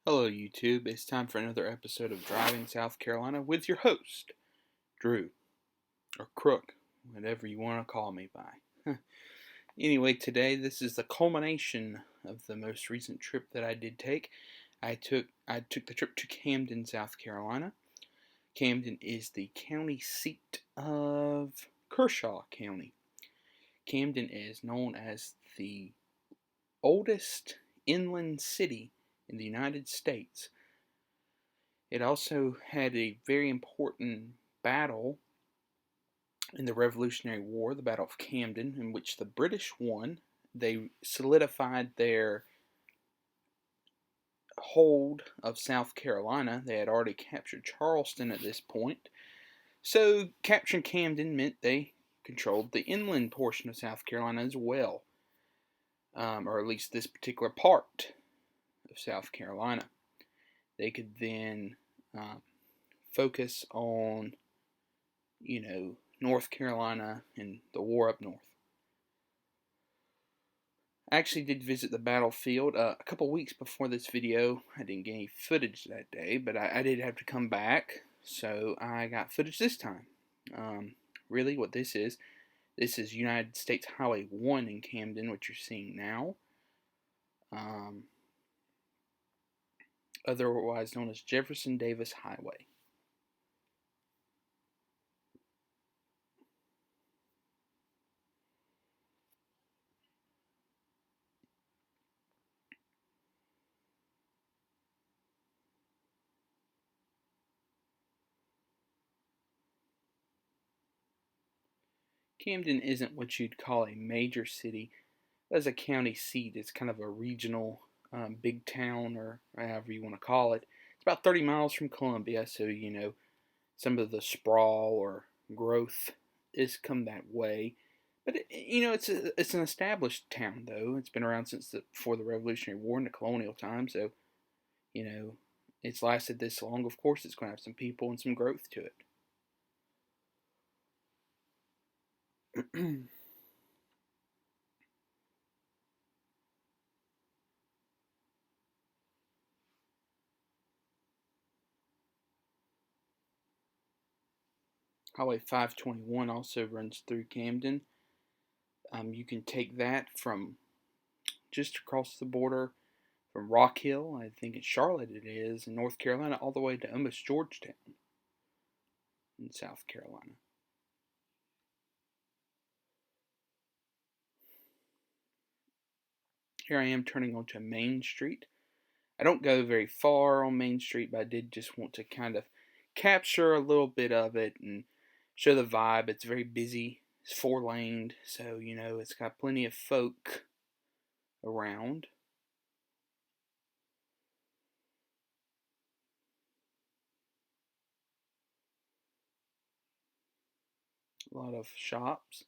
Hello, YouTube. It's time for another episode of Driving South Carolina with your host, Drew, or Crook, whatever you want to call me by. Anyway, today this is the culmination of the most recent trip that I did take. I took the trip to Camden, South Carolina. Camden is the county seat of Kershaw County. Camden is known as the oldest inland city in the United States. It also had a very important battle in the Revolutionary War, the Battle of Camden, in which the British won. They solidified their hold of South Carolina. They had already captured Charleston at this point. So capturing Camden meant they controlled the inland portion of South Carolina as well, or at least this particular part of South Carolina. They could then focus on, North Carolina and the war up north. I actually did visit the battlefield a couple weeks before this video. I didn't get any footage that day, but I did have to come back, so I got footage this time. Really, what this is United States Highway 1 in Camden, what you're seeing now. Otherwise known as Jefferson Davis Highway. Camden isn't what you'd call a major city. As a county seat, it's kind of a regional big town, or however you want to call it. It's about 30 miles from Columbia, so some of the sprawl or growth is come that way. But it's an established town though. It's been around since before the Revolutionary War and the colonial time, so it's lasted this long. Of course, it's going to have some people and some growth to it. Highway 521 also runs through Camden. You can take that from just across the border from Rock Hill, I think in Charlotte it is, in North Carolina, all the way to almost Georgetown in South Carolina. Here I am turning onto Main Street. I don't go very far on Main Street, but I did just want to kind of capture a little bit of it and show the vibe. It's very busy. It's four-laned, so it's got plenty of folk around. A lot of shops.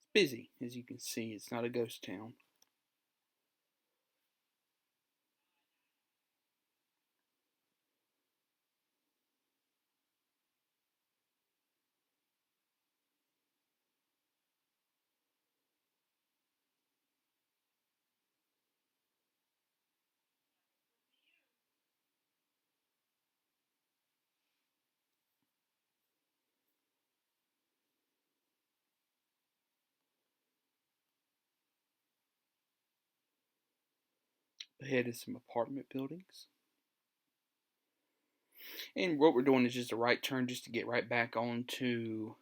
It's busy, as you can see. It's not a ghost town. Ahead is some apartment buildings. And what we're doing is just a right turn just to get right back onto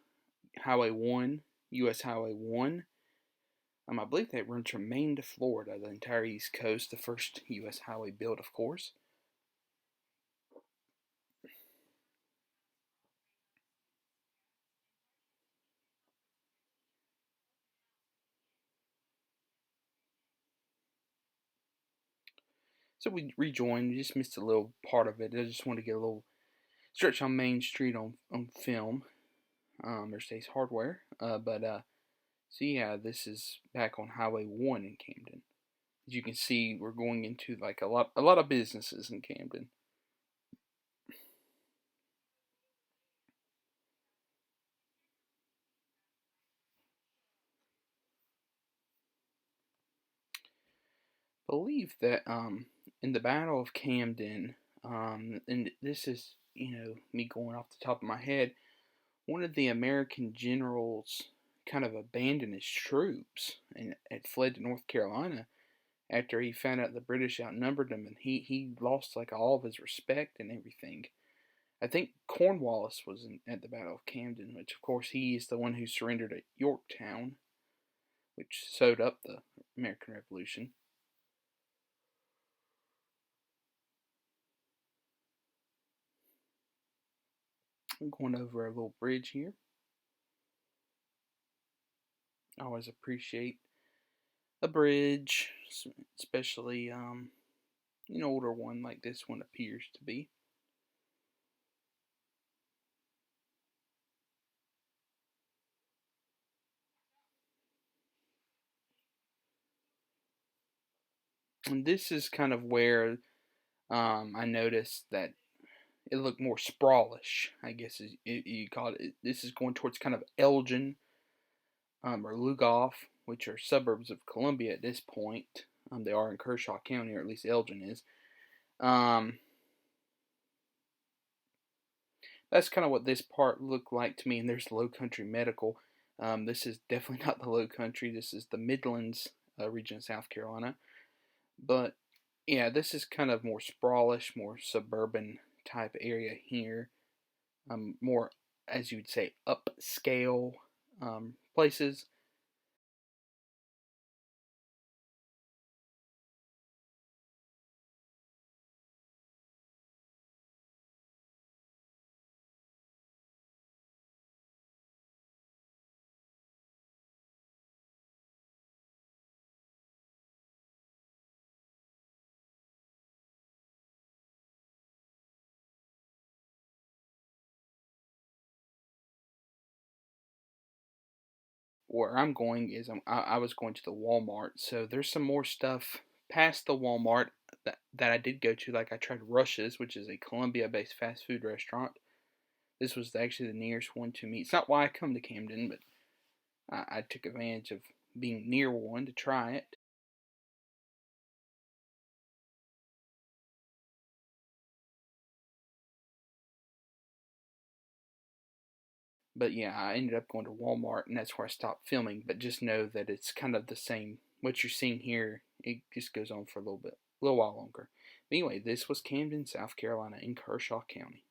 Highway 1, US Highway 1. I believe that runs from Maine to Florida, the entire East Coast, the first US highway built, of course. So we rejoined, we just missed a little part of it. I just wanted to get a little stretch on Main Street on film. There's Ace Hardware. So yeah, this is back on Highway 1 in Camden. As you can see, we're going into like a lot of businesses in Camden. Believe that in the Battle of Camden, and this is, me going off the top of my head, one of the American generals kind of abandoned his troops and had fled to North Carolina after he found out the British outnumbered him, and he lost like all of his respect and everything. I think Cornwallis was at the Battle of Camden, which of course he is the one who surrendered at Yorktown, which sewed up the American Revolution. I'm going over a little bridge here. I always appreciate a bridge, especially an older one like this one appears to be. And this is kind of where I noticed that it looked more sprawlish, I guess you call it. This is going towards kind of Elgin or Lugoff, which are suburbs of Columbia at this point. They are in Kershaw County, or at least Elgin is. That's kind of what this part looked like to me. And there's Low Country Medical. This is definitely not the Low Country. This is the Midlands region of South Carolina. But yeah, this is kind of more sprawlish, more suburban type area here. More, as you would say, upscale places. Where I'm going is I was going to the Walmart, so there's some more stuff past the Walmart that I did go to. Like I tried Rush's, which is a Columbia-based fast food restaurant. This was actually the nearest one to me. It's not why I come to Camden, but I took advantage of being near one to try it. But yeah, I ended up going to Walmart, and that's where I stopped filming. But just know that it's kind of the same. What you're seeing here, it just goes on for a little while longer. But anyway, this was Camden, South Carolina, in Kershaw County.